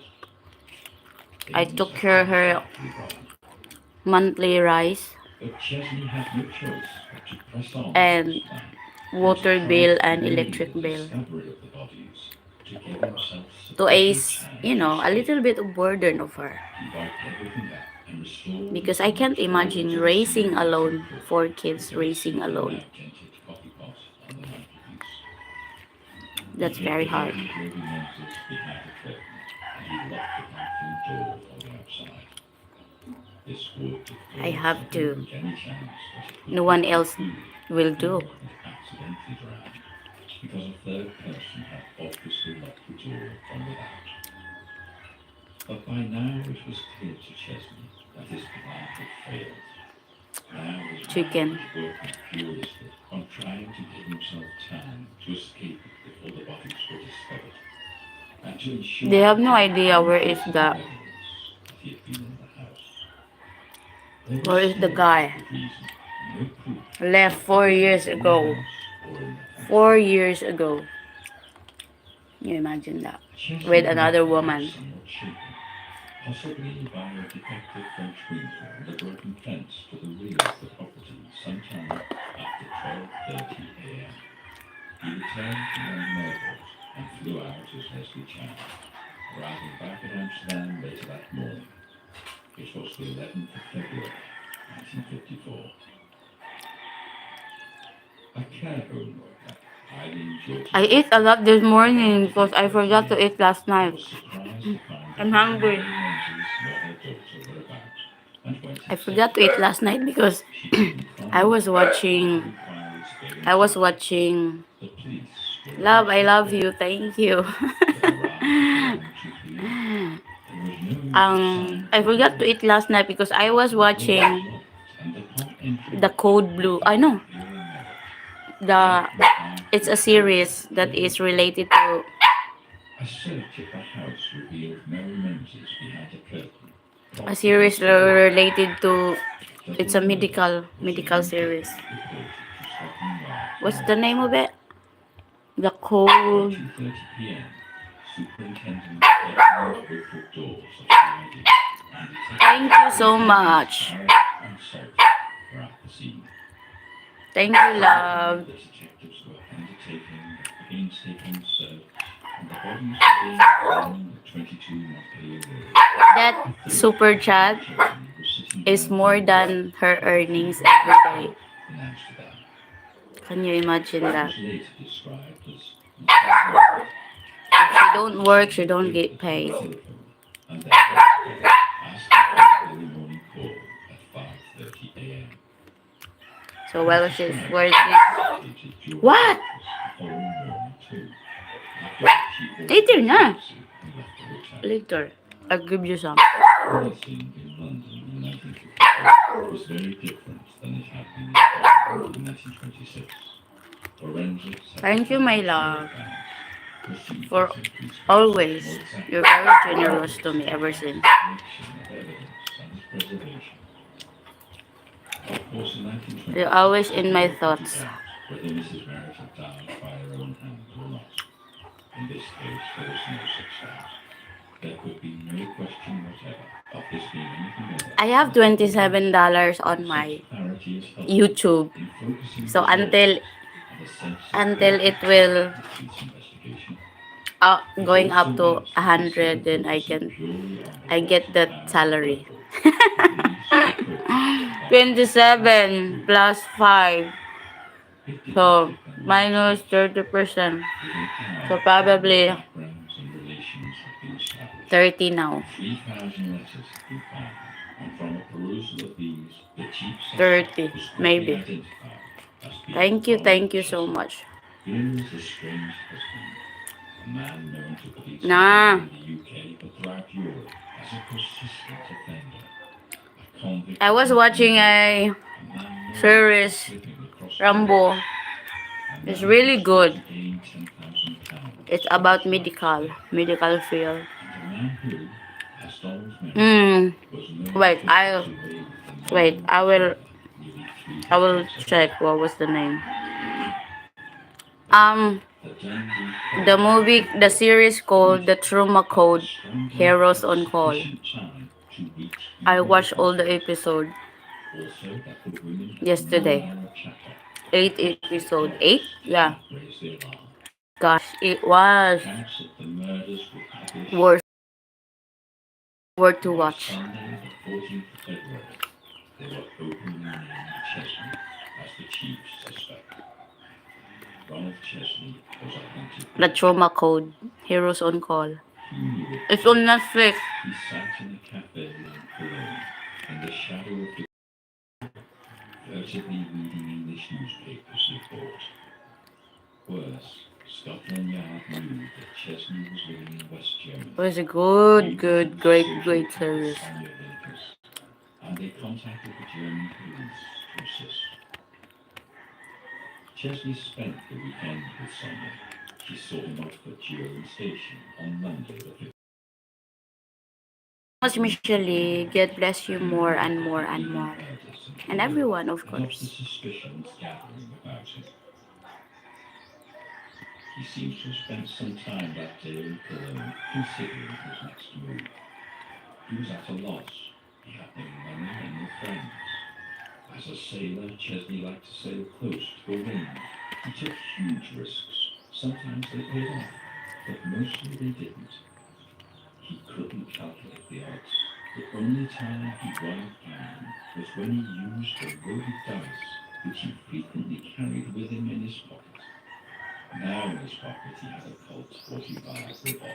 Speaker 2: I
Speaker 1: Things
Speaker 2: took
Speaker 1: had
Speaker 2: her
Speaker 1: gone
Speaker 2: her
Speaker 1: badly wrong.
Speaker 2: monthly rice
Speaker 1: But Chesney had no choice but to press on
Speaker 2: and
Speaker 1: with his plan, and to
Speaker 2: water
Speaker 1: try
Speaker 2: bill
Speaker 1: to
Speaker 2: and
Speaker 1: delay
Speaker 2: electric
Speaker 1: the
Speaker 2: bill
Speaker 1: discovery of the bodies to give himself
Speaker 2: to
Speaker 1: sufficient
Speaker 2: ease,
Speaker 1: time
Speaker 2: you
Speaker 1: to
Speaker 2: know, a
Speaker 1: escape.
Speaker 2: little bit of burden of her.
Speaker 1: He wiped everything up and restored
Speaker 2: Because
Speaker 1: the
Speaker 2: I can't
Speaker 1: image
Speaker 2: imagine
Speaker 1: to the
Speaker 2: raising
Speaker 1: scene
Speaker 2: alone,
Speaker 1: of
Speaker 2: 4 kids
Speaker 1: with a
Speaker 2: raising
Speaker 1: sleeping
Speaker 2: alone.
Speaker 1: lamp-tinted coffee pot on the mantelpiece.
Speaker 2: That's
Speaker 1: He
Speaker 2: very
Speaker 1: hid the
Speaker 2: hard.
Speaker 1: lady Ruby Menzies behind a curtain, and he locked the bathroom door from the outside. This would, of
Speaker 2: I
Speaker 1: course,
Speaker 2: have
Speaker 1: have
Speaker 2: to.
Speaker 1: removed any chance that it could
Speaker 2: No
Speaker 1: be
Speaker 2: one else
Speaker 1: concluded
Speaker 2: will
Speaker 1: that
Speaker 2: do.
Speaker 1: Vera had accidentally drowned, because a third person had obviously locked the door from without. But by now it was clear to Chesney that his plan had failed. Now his
Speaker 2: Chicken.
Speaker 1: mind was working furiously on trying to give himself time to escape before the bodies were discovered, and to ensure
Speaker 2: They have no
Speaker 1: that there
Speaker 2: idea
Speaker 1: was
Speaker 2: where is
Speaker 1: no
Speaker 2: the
Speaker 1: evidence that he had been in the house. There
Speaker 2: where
Speaker 1: was
Speaker 2: is the
Speaker 1: still
Speaker 2: guy
Speaker 1: no reason, no proof
Speaker 2: left
Speaker 1: that
Speaker 2: 4
Speaker 1: he was
Speaker 2: years
Speaker 1: in the
Speaker 2: ago.
Speaker 1: house or in the country.
Speaker 2: 4 years ago. You imagine that
Speaker 1: Chesney
Speaker 2: with
Speaker 1: left
Speaker 2: another
Speaker 1: the house
Speaker 2: woman.
Speaker 1: somewhat shaken, possibly by a defective French window and a broken fence to the rear of the property sometime after 12:30 a.m. He returned from London Airport and flew out as Leslie Chan, arriving back at Amsterdam later that morning. It was the 11th of February, 1954. A care home worker, Eileen George,
Speaker 2: I ate a lot this morning because I forgot to eat last night.
Speaker 1: was surprised to find that
Speaker 2: I'm hungry.
Speaker 1: Mary Menzies nor her daughter were about, and went
Speaker 2: I
Speaker 1: in
Speaker 2: forgot to
Speaker 1: search.
Speaker 2: eat last night because
Speaker 1: She didn't
Speaker 2: I
Speaker 1: find
Speaker 2: was
Speaker 1: them.
Speaker 2: watching
Speaker 1: Inquiries going
Speaker 2: I was
Speaker 1: to
Speaker 2: watching
Speaker 1: the police were
Speaker 2: Love, I
Speaker 1: eventually
Speaker 2: love
Speaker 1: called.
Speaker 2: you, thank you.
Speaker 1: They arrived
Speaker 2: I forgot to eat last night because I was watching the Code Blue. I know the. It's a series that is related to
Speaker 1: A search of the house revealed Mary Menzies behind a curtain.
Speaker 2: a series related to. It's a medical series. What's the name of it? The Code.
Speaker 1: 2:30 p.m. Superintendent Edmund Wilfred Dawes of CID and Detective
Speaker 2: Thank you so much.
Speaker 1: and Salt were at the scene.
Speaker 2: Thank you, love.
Speaker 1: The detectives were undertaking a painstaking search, and the bodies were being found at 22 Montpelier Road.
Speaker 2: That super chat
Speaker 1: Chesney was sitting
Speaker 2: is
Speaker 1: down
Speaker 2: more
Speaker 1: for
Speaker 2: than her earnings every day.
Speaker 1: in Amsterdam.
Speaker 2: Can you imagine
Speaker 1: It
Speaker 2: that?
Speaker 1: was later described as
Speaker 2: If she don't work, she don't get paid.
Speaker 1: and then asked for early morning call at 5:30 a.m.
Speaker 2: So while she's working, what? Later na. Later, I'll give you some.
Speaker 1: Policing in London in 1954 was very different than it had been in 1926. Forensics had
Speaker 2: Thank you, my
Speaker 1: found
Speaker 2: love,
Speaker 1: procedures
Speaker 2: for
Speaker 1: and principles
Speaker 2: always.
Speaker 1: more exact
Speaker 2: You're very generous to me ever since.
Speaker 1: collection of evidence and its preservation. Of course, in 1920,
Speaker 2: You're always in my thoughts.
Speaker 1: whether Mrs. Merritt had died by her own hand or not. In this case, there was no such doubt. There could be no question whatever of this being anything other
Speaker 2: I have $27 on my
Speaker 1: clarity is helpful
Speaker 2: YouTube.
Speaker 1: in focusing
Speaker 2: So
Speaker 1: the
Speaker 2: until
Speaker 1: and a sense of
Speaker 2: until it will
Speaker 1: police investigation.
Speaker 2: going up to 100, then I get that salary. 27 plus 5, so minus 30%. So probably 30 now.
Speaker 1: 3,000 letters have been found, and from a perusal of these, the chief
Speaker 2: 30,
Speaker 1: was quickly
Speaker 2: maybe.
Speaker 1: identified as being
Speaker 2: Thank you
Speaker 1: Ronald
Speaker 2: so
Speaker 1: Chesney.
Speaker 2: much.
Speaker 1: Here is the strange husband, a man known to police
Speaker 2: Nah.
Speaker 1: in the UK but throughout Europe as a persistent offender. A convict
Speaker 2: I was watching a
Speaker 1: man
Speaker 2: series,
Speaker 1: slipping across
Speaker 2: Rambo.
Speaker 1: the
Speaker 2: It's really good.
Speaker 1: to gain £10,000.
Speaker 2: It's about medical field.
Speaker 1: And a man who, as Donald Merritt, was known
Speaker 2: Wait,
Speaker 1: to away with the
Speaker 2: Wait, I will
Speaker 1: nearly 3
Speaker 2: check what was the name.
Speaker 1: The Dundee
Speaker 2: The movie, the series called The Trauma Code, Heroes on Call.
Speaker 1: sufficient time to reach
Speaker 2: I watched all the episode
Speaker 1: also that the women
Speaker 2: yesterday.
Speaker 1: are a chapter
Speaker 2: 8 episode. 8? Yeah.
Speaker 1: raise the alarm.
Speaker 2: Gosh, it was
Speaker 1: Accounts that the murders were published
Speaker 2: worth to watch.
Speaker 1: Sunday, the 14th of February. They were openly named Chesney as the chief suspect. Ronald Chesney was identified.
Speaker 2: The Trauma Code, Heroes on Call.
Speaker 1: He knew it.
Speaker 2: It's on Netflix.
Speaker 1: He sat in a cafe in Cologne in the shadow of the furtively reading English newspapers he bought. Worse, Scotland Yard knew that Chesney was living in West Germany.
Speaker 2: It was a good, great series.
Speaker 1: And they contacted the German police to assist. Chesney spent the weekend with someone. She saw him off at During Station on Monday the 5th.
Speaker 2: Much Michelle, God bless you more and more and more. And everyone, of
Speaker 1: The
Speaker 2: course.
Speaker 1: suspicions gathering about him. He seems to have spent some time that day in Cologne considering his next move. He was at a loss. He had no money and no friends. As a sailor, Chesney liked to sail close to the wind. He took huge risks. Sometimes they paid off, but mostly they didn't. He couldn't calculate the odds. The only time he won time was when he used the loaded dice, which he frequently carried with him in his pocket. Now in his pocket he had a Colt 45 revolver.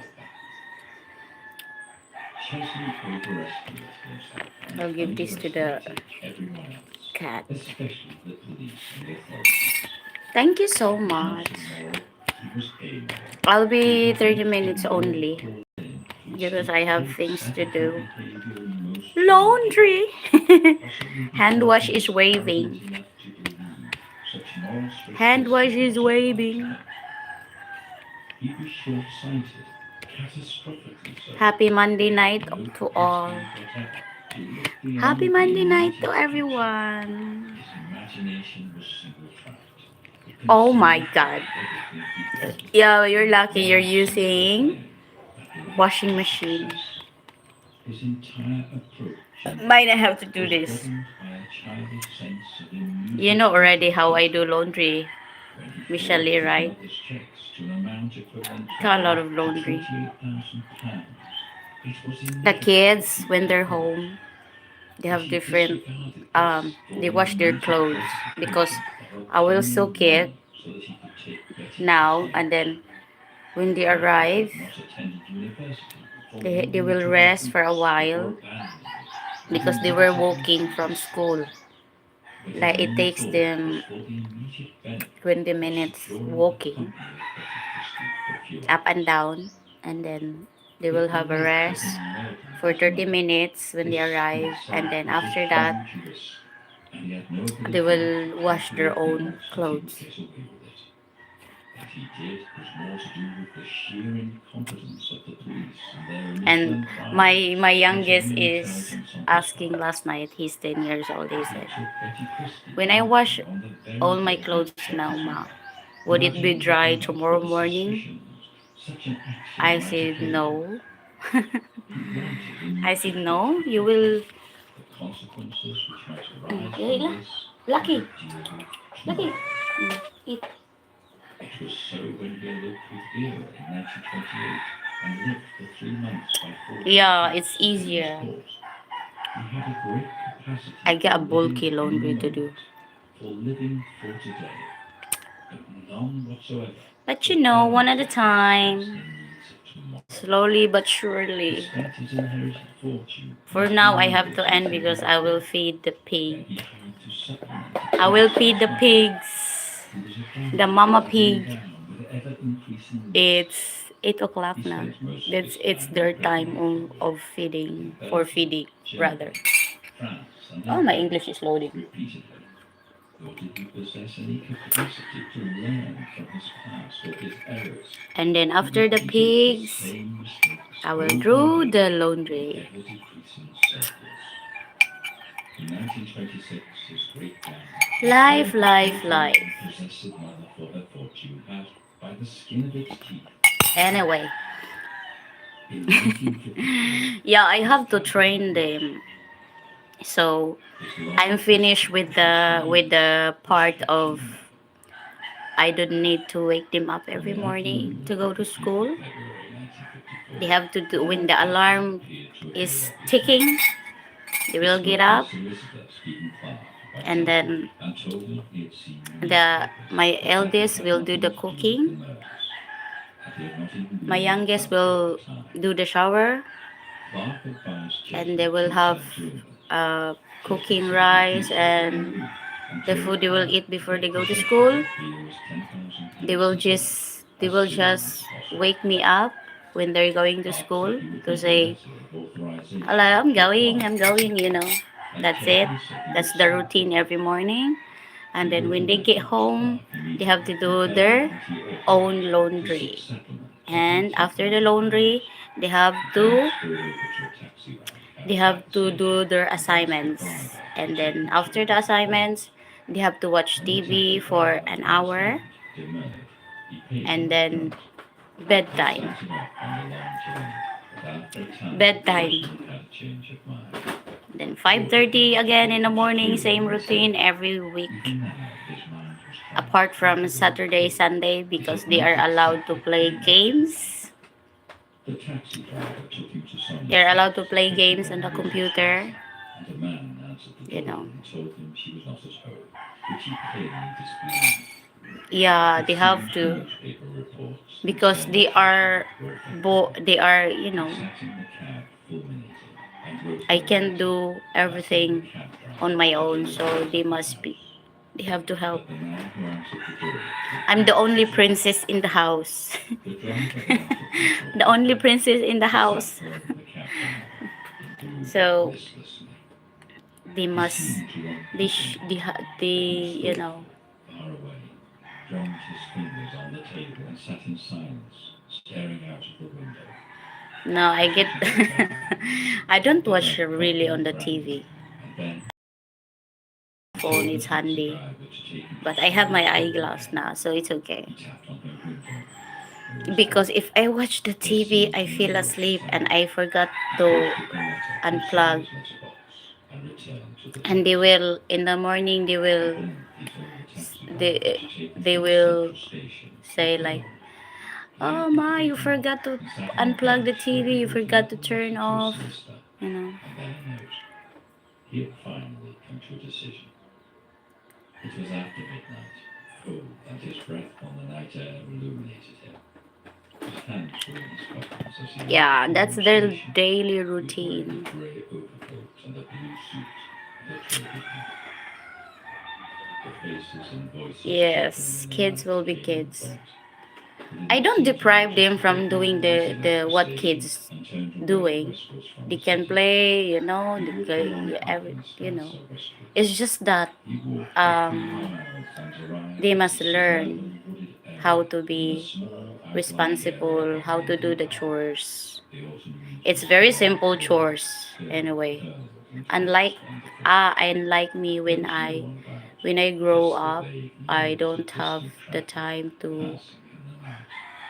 Speaker 1: Chesney overestimated himself and
Speaker 2: I'll give this to the
Speaker 1: underestimated everyone else,
Speaker 2: cat.
Speaker 1: especially the police and the authorities.
Speaker 2: Thank you so
Speaker 1: Not
Speaker 2: much.
Speaker 1: immoral,
Speaker 2: I'll be 30 minutes only because I have things to do. Laundry. Hand wash is waving. Hand wash is waving.
Speaker 1: He was short-sighted, catastrophically so.
Speaker 2: Happy Monday night to all. Happy Monday night to everyone.
Speaker 1: His imagination was single-tracked.
Speaker 2: Oh my god. Yeah, you're lucky you're using washing machine.
Speaker 1: His entire approach
Speaker 2: Might I have to do
Speaker 1: was
Speaker 2: this?
Speaker 1: governed by a childish sense of immediate
Speaker 2: You know already how I do laundry.
Speaker 1: when he
Speaker 2: Michelle
Speaker 1: failed
Speaker 2: Lee,
Speaker 1: to
Speaker 2: right?
Speaker 1: cut his checks to an amount equivalent
Speaker 2: Got a lot of
Speaker 1: to
Speaker 2: laundry.
Speaker 1: £28,000. It was
Speaker 2: The
Speaker 1: inevitable.
Speaker 2: kids, when they're home, they have
Speaker 1: She
Speaker 2: different
Speaker 1: disregarded this
Speaker 2: they
Speaker 1: for
Speaker 2: wash their
Speaker 1: romantic
Speaker 2: clothes because
Speaker 1: gratification of
Speaker 2: I will
Speaker 1: her
Speaker 2: soak
Speaker 1: cleaning
Speaker 2: it
Speaker 1: so that he could take better
Speaker 2: now,
Speaker 1: care.
Speaker 2: and then when they
Speaker 1: He had
Speaker 2: arrive,
Speaker 1: not attended university for
Speaker 2: they
Speaker 1: one
Speaker 2: will
Speaker 1: or two
Speaker 2: rest for a
Speaker 1: weeks
Speaker 2: while
Speaker 1: before abandoning it as
Speaker 2: because
Speaker 1: an
Speaker 2: they were
Speaker 1: inevitable
Speaker 2: walking from
Speaker 1: necessity.
Speaker 2: school.
Speaker 1: But his
Speaker 2: Like it
Speaker 1: only
Speaker 2: takes
Speaker 1: thought was
Speaker 2: them
Speaker 1: for the immediate benefit
Speaker 2: 20
Speaker 1: of
Speaker 2: minutes
Speaker 1: securing the
Speaker 2: walking
Speaker 1: company of Betty Christie
Speaker 2: up and
Speaker 1: procurers.
Speaker 2: down, and then they
Speaker 1: It
Speaker 2: will have a
Speaker 1: always
Speaker 2: rest
Speaker 1: took an American
Speaker 2: for
Speaker 1: his
Speaker 2: 30
Speaker 1: mother.
Speaker 2: minutes when they
Speaker 1: This, he
Speaker 2: arrive,
Speaker 1: said,
Speaker 2: and then
Speaker 1: was a
Speaker 2: after that
Speaker 1: huge risk, and he had no
Speaker 2: they
Speaker 1: ability
Speaker 2: will
Speaker 1: to
Speaker 2: wash their
Speaker 1: calculate the
Speaker 2: own
Speaker 1: odds that he would
Speaker 2: clothes.
Speaker 1: get away with it. That he did was more to do with the sheer incompetence of the police and their initial
Speaker 2: And
Speaker 1: inquiries
Speaker 2: my
Speaker 1: into
Speaker 2: youngest
Speaker 1: any
Speaker 2: is
Speaker 1: intelligence on his
Speaker 2: asking
Speaker 1: part.
Speaker 2: last night, he's 10 years old, he
Speaker 1: He
Speaker 2: said,
Speaker 1: took Betty Christie
Speaker 2: when I
Speaker 1: out
Speaker 2: wash
Speaker 1: on the very
Speaker 2: all my
Speaker 1: day he
Speaker 2: clothes
Speaker 1: checked
Speaker 2: now,
Speaker 1: his
Speaker 2: ma,
Speaker 1: mail,
Speaker 2: would it be
Speaker 1: imagining that
Speaker 2: dry
Speaker 1: he might
Speaker 2: tomorrow
Speaker 1: harbor
Speaker 2: morning?
Speaker 1: suspicions such an action
Speaker 2: I
Speaker 1: might
Speaker 2: said
Speaker 1: occasion.
Speaker 2: no.
Speaker 1: He wanted
Speaker 2: I said
Speaker 1: immediately
Speaker 2: no,
Speaker 1: to
Speaker 2: you
Speaker 1: prevent
Speaker 2: will.
Speaker 1: the consequences which might arise
Speaker 2: Yay
Speaker 1: from
Speaker 2: la.
Speaker 1: this
Speaker 2: Lucky,
Speaker 1: and the dearly
Speaker 2: lucky.
Speaker 1: tomorrow.
Speaker 2: Eat.
Speaker 1: It was so when he eloped with Vera in 1928 and lived for 3 months by force
Speaker 2: Yeah,
Speaker 1: of
Speaker 2: it's
Speaker 1: the Supreme
Speaker 2: easier.
Speaker 1: Court. He had a great capacity
Speaker 2: I got a
Speaker 1: for
Speaker 2: bulky
Speaker 1: living in the
Speaker 2: laundry to do.
Speaker 1: moment, for living for today, but none whatsoever
Speaker 2: But
Speaker 1: for
Speaker 2: you know, one at a
Speaker 1: ever
Speaker 2: time,
Speaker 1: the needs of tomorrow.
Speaker 2: slowly but surely.
Speaker 1: Despite his inherited fortune,
Speaker 2: For now, I have to end because I will feed the
Speaker 1: that
Speaker 2: pig.
Speaker 1: he had to supplement the
Speaker 2: I will
Speaker 1: tax
Speaker 2: feed the
Speaker 1: of
Speaker 2: pigs.
Speaker 1: he was obliged
Speaker 2: The mama
Speaker 1: to
Speaker 2: pig.
Speaker 1: deal down with ever-increasing risks.
Speaker 2: It's 8 o'clock
Speaker 1: He
Speaker 2: now.
Speaker 1: spent most of
Speaker 2: That's
Speaker 1: his
Speaker 2: it's
Speaker 1: time
Speaker 2: their time
Speaker 1: preparing
Speaker 2: of
Speaker 1: in
Speaker 2: feeding, for
Speaker 1: Belgium,
Speaker 2: feeding,
Speaker 1: Germany,
Speaker 2: rather.
Speaker 1: France, and
Speaker 2: Oh,
Speaker 1: in
Speaker 2: my
Speaker 1: Holland
Speaker 2: English is loading.
Speaker 1: repeatedly. Nor did he possess any capacity to learn from his past or his errors.
Speaker 2: And then
Speaker 1: He
Speaker 2: after the
Speaker 1: repeated
Speaker 2: pigs,
Speaker 1: same mistakes
Speaker 2: I will
Speaker 1: over
Speaker 2: do
Speaker 1: again
Speaker 2: the
Speaker 1: in
Speaker 2: laundry.
Speaker 1: ever-decreasing circles. In 1926, his great grandmother,
Speaker 2: Life, life,
Speaker 1: the
Speaker 2: life.
Speaker 1: possessive mother for her fortune, had, by the skin of its teeth,
Speaker 2: Anyway,
Speaker 1: in 1954,
Speaker 2: yeah, I have to train them. So I'm finished with the part of I don't need to wake them up every morning to go to school. They have to do when the alarm is ticking, they will get up, and then my eldest will do the cooking. My youngest will do the shower, and they will have cooking rice and the food they will eat before they go to school. They will just wake me up when they're going to school to say, "Hello, I'm going," you know. That's it. That's the routine every morning. And then when they get home, they have to do their own laundry. And after the laundry, they have to do their assignments. And then after the assignments, they have to watch TV for an hour, and then bedtime. Bedtime. Then 5:30 again in the morning, same routine every week. Apart from Saturday, Sunday, because they are allowed to play games. They're allowed to play games on the computer. You know. Yeah, they have to, because they are, you know, I can do everything on my own, so they must be. They have to help.
Speaker 1: But the man who answered the door,
Speaker 2: I'm the only princess in the house.
Speaker 1: the driver answered the
Speaker 2: The only princess in the house.
Speaker 1: sat there, the cab driver, and moved
Speaker 2: So
Speaker 1: listlessly.
Speaker 2: they
Speaker 1: He
Speaker 2: must,
Speaker 1: seemed to want
Speaker 2: they,
Speaker 1: company.
Speaker 2: you know.
Speaker 1: Far away, drummed his fingers on the table and sat in silence, staring out of the window.
Speaker 2: No, I get. I don't watch really on the TV.
Speaker 1: And then
Speaker 2: Phone is handy,
Speaker 1: driver to take him
Speaker 2: but I have my eyeglass now, so it's okay.
Speaker 1: He tapped on her window.
Speaker 2: Because if I watch the TV, I feel asleep and I forgot to unplug.
Speaker 1: And returned to the
Speaker 2: And they will in the morning they will say like, "Oh ma, you forgot to unplug the TV. You forgot to turn off." You know.
Speaker 1: And then a note. He had finally come to a decision. It was after midnight, cold, and his breath on the night air illuminated him. His hands were in his pockets as he
Speaker 2: Yeah,
Speaker 1: left
Speaker 2: that's
Speaker 1: the
Speaker 2: their
Speaker 1: station.
Speaker 2: daily
Speaker 1: He wore
Speaker 2: routine.
Speaker 1: a grey overcoat and a blue suit and a trilby hat. The faces and voices
Speaker 2: Yes,
Speaker 1: flickering in the
Speaker 2: kids
Speaker 1: night
Speaker 2: will be
Speaker 1: came and
Speaker 2: kids.
Speaker 1: went. He
Speaker 2: I
Speaker 1: didn't
Speaker 2: don't
Speaker 1: seem to
Speaker 2: deprive
Speaker 1: notice
Speaker 2: them from
Speaker 1: the
Speaker 2: doing
Speaker 1: people as he left the
Speaker 2: what
Speaker 1: station
Speaker 2: kids
Speaker 1: and turned away
Speaker 2: doing.
Speaker 1: westwards from
Speaker 2: They
Speaker 1: the
Speaker 2: can
Speaker 1: city.
Speaker 2: play, you know.
Speaker 1: He
Speaker 2: They
Speaker 1: walked
Speaker 2: can,
Speaker 1: along
Speaker 2: every,
Speaker 1: Parkman's
Speaker 2: you know.
Speaker 1: Plaza westwards.
Speaker 2: It's just that
Speaker 1: He walked for 3
Speaker 2: um
Speaker 1: miles and arrived
Speaker 2: they
Speaker 1: at
Speaker 2: must
Speaker 1: a suburban
Speaker 2: learn
Speaker 1: wooded
Speaker 2: how
Speaker 1: area
Speaker 2: to
Speaker 1: in a
Speaker 2: be
Speaker 1: small outlying area
Speaker 2: responsible,
Speaker 1: of
Speaker 2: how to do the
Speaker 1: Lincoln Park.
Speaker 2: chores.
Speaker 1: The autumn leaves
Speaker 2: It's
Speaker 1: were
Speaker 2: very
Speaker 1: falling
Speaker 2: simple
Speaker 1: further,
Speaker 2: chores
Speaker 1: still
Speaker 2: anyway.
Speaker 1: curled and
Speaker 2: Unlike
Speaker 1: tossed underfoot.
Speaker 2: unlike me
Speaker 1: There was no one about,
Speaker 2: when I grow
Speaker 1: just the
Speaker 2: up,
Speaker 1: vague
Speaker 2: I
Speaker 1: noise
Speaker 2: don't
Speaker 1: of
Speaker 2: have
Speaker 1: distant
Speaker 2: the
Speaker 1: traffic
Speaker 2: time to
Speaker 1: passing in the night.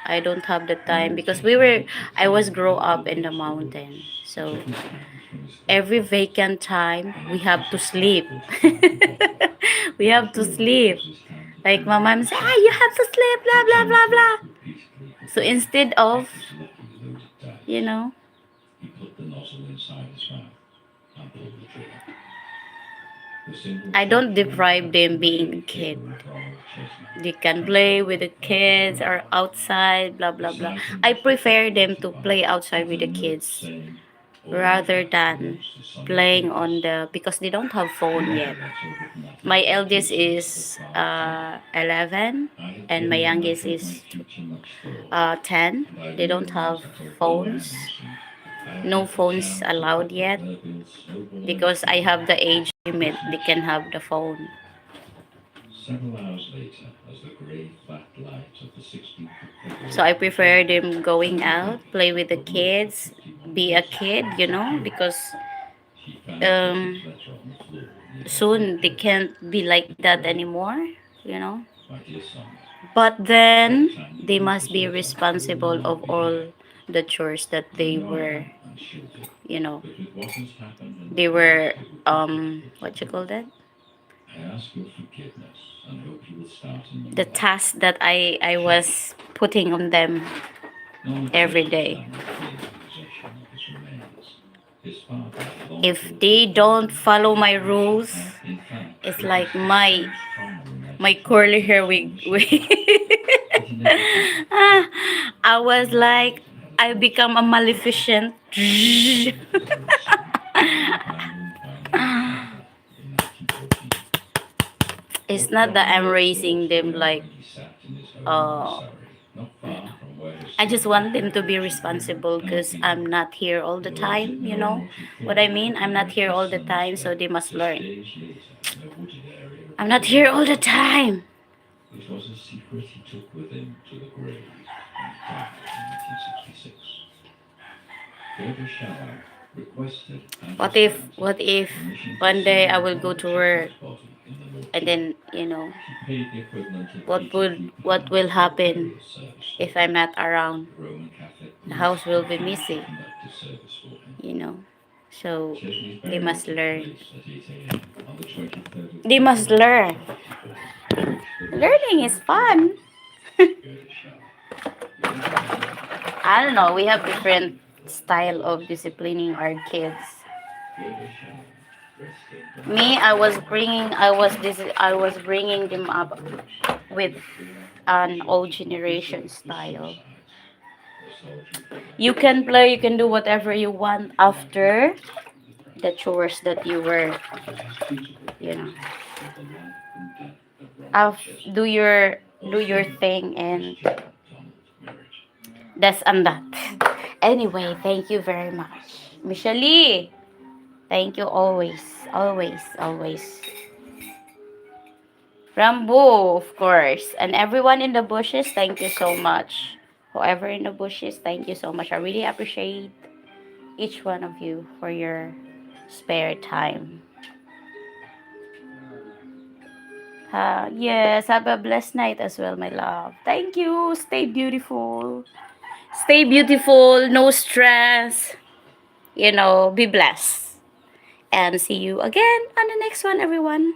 Speaker 2: I don't have the
Speaker 1: No
Speaker 2: time because
Speaker 1: taking
Speaker 2: I was
Speaker 1: nicotine
Speaker 2: grow
Speaker 1: or
Speaker 2: up in the
Speaker 1: cigarettes or
Speaker 2: mountain.
Speaker 1: books. He
Speaker 2: So
Speaker 1: took his hands from his coat
Speaker 2: every
Speaker 1: pockets
Speaker 2: vacant time
Speaker 1: and
Speaker 2: we
Speaker 1: emptied
Speaker 2: have to
Speaker 1: his fat
Speaker 2: sleep.
Speaker 1: 45 revolver.
Speaker 2: We
Speaker 1: It
Speaker 2: have
Speaker 1: was
Speaker 2: to
Speaker 1: warm
Speaker 2: sleep.
Speaker 1: because his hand had
Speaker 2: Like
Speaker 1: been
Speaker 2: my
Speaker 1: near
Speaker 2: mom
Speaker 1: the
Speaker 2: say, ah, you
Speaker 1: socket.
Speaker 2: have to sleep,
Speaker 1: He
Speaker 2: blah blah
Speaker 1: turned
Speaker 2: blah
Speaker 1: to it
Speaker 2: blah.
Speaker 1: repeatedly for
Speaker 2: So
Speaker 1: cover.
Speaker 2: instead
Speaker 1: It
Speaker 2: of,
Speaker 1: was lucky loaded dice.
Speaker 2: you know,
Speaker 1: He put the nozzle inside his mouth and pulled the trigger. The single
Speaker 2: I don't
Speaker 1: shot
Speaker 2: deprive
Speaker 1: rang out
Speaker 2: them
Speaker 1: from the
Speaker 2: being a
Speaker 1: AK
Speaker 2: kid.
Speaker 1: Revolve Chestnut,
Speaker 2: They can play
Speaker 1: transported
Speaker 2: with the
Speaker 1: by the
Speaker 2: kids or
Speaker 1: driver.
Speaker 2: outside, blah blah blah.
Speaker 1: Beside him
Speaker 2: I
Speaker 1: was the
Speaker 2: prefer them to
Speaker 1: .45
Speaker 2: play outside
Speaker 1: with
Speaker 2: with
Speaker 1: a
Speaker 2: the
Speaker 1: note
Speaker 2: kids
Speaker 1: saying, "All
Speaker 2: rather
Speaker 1: that
Speaker 2: than
Speaker 1: belongs to Sonny
Speaker 2: playing on
Speaker 1: Davis."
Speaker 2: the because they don't have
Speaker 1: He
Speaker 2: phone
Speaker 1: had
Speaker 2: yet.
Speaker 1: a letter written at
Speaker 2: My
Speaker 1: him from
Speaker 2: eldest
Speaker 1: Tucson
Speaker 2: is
Speaker 1: that father sent.
Speaker 2: 11
Speaker 1: I had
Speaker 2: and my
Speaker 1: given them
Speaker 2: youngest
Speaker 1: much of my
Speaker 2: is
Speaker 1: future much thought,
Speaker 2: 10.
Speaker 1: and I
Speaker 2: They don't have
Speaker 1: realized that although I am
Speaker 2: phones.
Speaker 1: innocent, I have
Speaker 2: No
Speaker 1: not the
Speaker 2: phones
Speaker 1: talent to
Speaker 2: allowed
Speaker 1: put the
Speaker 2: yet
Speaker 1: proverbial snowball in
Speaker 2: because I
Speaker 1: motion.
Speaker 2: have the age limit. They can have the phone.
Speaker 1: Several hours later, as the grey flat light of the 16th of February
Speaker 2: So I prefer them going
Speaker 1: shone
Speaker 2: out,
Speaker 1: faintly
Speaker 2: play with the
Speaker 1: above the
Speaker 2: kids,
Speaker 1: 51
Speaker 2: be a
Speaker 1: West
Speaker 2: kid, you know, because
Speaker 1: she found
Speaker 2: um
Speaker 1: Betty's letter on the floor near her
Speaker 2: soon they
Speaker 1: bedpost.
Speaker 2: can't be like that anymore, you know.
Speaker 1: My dear Sonia,
Speaker 2: But
Speaker 1: by the
Speaker 2: then
Speaker 1: time you
Speaker 2: they
Speaker 1: read
Speaker 2: must
Speaker 1: this
Speaker 2: be
Speaker 1: letter, you will no
Speaker 2: responsible
Speaker 1: longer
Speaker 2: of
Speaker 1: be here.
Speaker 2: all the chores that
Speaker 1: You
Speaker 2: they
Speaker 1: know I
Speaker 2: were,
Speaker 1: love and she'll do.
Speaker 2: you know,
Speaker 1: But with what has happened and the
Speaker 2: they
Speaker 1: price
Speaker 2: were
Speaker 1: it would be difficult to
Speaker 2: what you call
Speaker 1: bear.
Speaker 2: that?
Speaker 1: I ask your forgiveness and hope you will start a new
Speaker 2: The
Speaker 1: life.
Speaker 2: task that I was putting on them
Speaker 1: None of
Speaker 2: every
Speaker 1: Jesse's
Speaker 2: day.
Speaker 1: family claimed possession of his remains. His father long
Speaker 2: If
Speaker 1: thought
Speaker 2: they
Speaker 1: that
Speaker 2: don't follow my
Speaker 1: he should
Speaker 2: rules,
Speaker 1: have, in fact,
Speaker 2: it's like
Speaker 1: witnessed his son's trial in
Speaker 2: my
Speaker 1: 1926
Speaker 2: curly hair
Speaker 1: on
Speaker 2: wig.
Speaker 1: the shore. But he never did.
Speaker 2: Ah, I was
Speaker 1: He never
Speaker 2: like,
Speaker 1: went and had a
Speaker 2: I
Speaker 1: vote.
Speaker 2: become a Maleficent.
Speaker 1: He left his only son, a young abandoned pioneer father, in 1914.
Speaker 2: It's
Speaker 1: What
Speaker 2: not that I'm
Speaker 1: wondrous
Speaker 2: raising
Speaker 1: thoughts were
Speaker 2: them
Speaker 1: there
Speaker 2: like,
Speaker 1: when he sat in his home in
Speaker 2: uh,
Speaker 1: Surrey, not far from where his
Speaker 2: I just
Speaker 1: son
Speaker 2: want
Speaker 1: had
Speaker 2: them
Speaker 1: died
Speaker 2: to be
Speaker 1: of chagrin
Speaker 2: responsible
Speaker 1: and not
Speaker 2: because
Speaker 1: been
Speaker 2: I'm
Speaker 1: heard?
Speaker 2: not here all the
Speaker 1: Nor was it
Speaker 2: time, you
Speaker 1: known
Speaker 2: know
Speaker 1: what he
Speaker 2: what I
Speaker 1: thought
Speaker 2: mean?
Speaker 1: when
Speaker 2: I'm
Speaker 1: he
Speaker 2: not
Speaker 1: met
Speaker 2: here
Speaker 1: his
Speaker 2: all the
Speaker 1: son's
Speaker 2: time, so
Speaker 1: death
Speaker 2: they must
Speaker 1: just
Speaker 2: learn.
Speaker 1: days later in a wooded area of
Speaker 2: I'm not
Speaker 1: Plymouth,
Speaker 2: here all the
Speaker 1: Massachusetts.
Speaker 2: time.
Speaker 1: It was a secret he took with him to the grave when he died in 1966. Gerda Shallow requested and was
Speaker 2: What
Speaker 1: granted
Speaker 2: if
Speaker 1: permission to
Speaker 2: one day I
Speaker 1: examine
Speaker 2: will go
Speaker 1: Robert
Speaker 2: to work
Speaker 1: Chestnut's body in the
Speaker 2: and
Speaker 1: mortuary.
Speaker 2: then, you know,
Speaker 1: She paid the equivalent of
Speaker 2: what will
Speaker 1: £83 for a
Speaker 2: happen
Speaker 1: burial service for
Speaker 2: if
Speaker 1: him.
Speaker 2: I'm not around?
Speaker 1: The Roman Catholic
Speaker 2: The
Speaker 1: priest
Speaker 2: house will be
Speaker 1: refused to
Speaker 2: messy,
Speaker 1: conduct a service for him.
Speaker 2: you know. So
Speaker 1: Chesney's
Speaker 2: they
Speaker 1: burial
Speaker 2: must
Speaker 1: took
Speaker 2: learn.
Speaker 1: place at 8 a.m. on the 23rd of
Speaker 2: They must
Speaker 1: February
Speaker 2: learn.
Speaker 1: 1954, which the
Speaker 2: Learning is fun.
Speaker 1: Gerda Shallow.
Speaker 2: I don't know. We have different style of disciplining our kids.
Speaker 1: Gerda Shallow rested
Speaker 2: Me, I was bringing them up with an old generation style. You can play, you can do whatever you want after the chores that you were, you know. Do your thing, and that's and that. Anyway, thank you very much, Michelle. Thank you always, always, always. Rambo, of course, and everyone in the bushes. Thank you so much. Whoever in the bushes, thank you so much. I really appreciate each one of you for your spare time. Yes, have a blessed night as well, my love. Thank you. Stay beautiful. Stay beautiful. No stress. Be blessed. And see you again on the next one, everyone.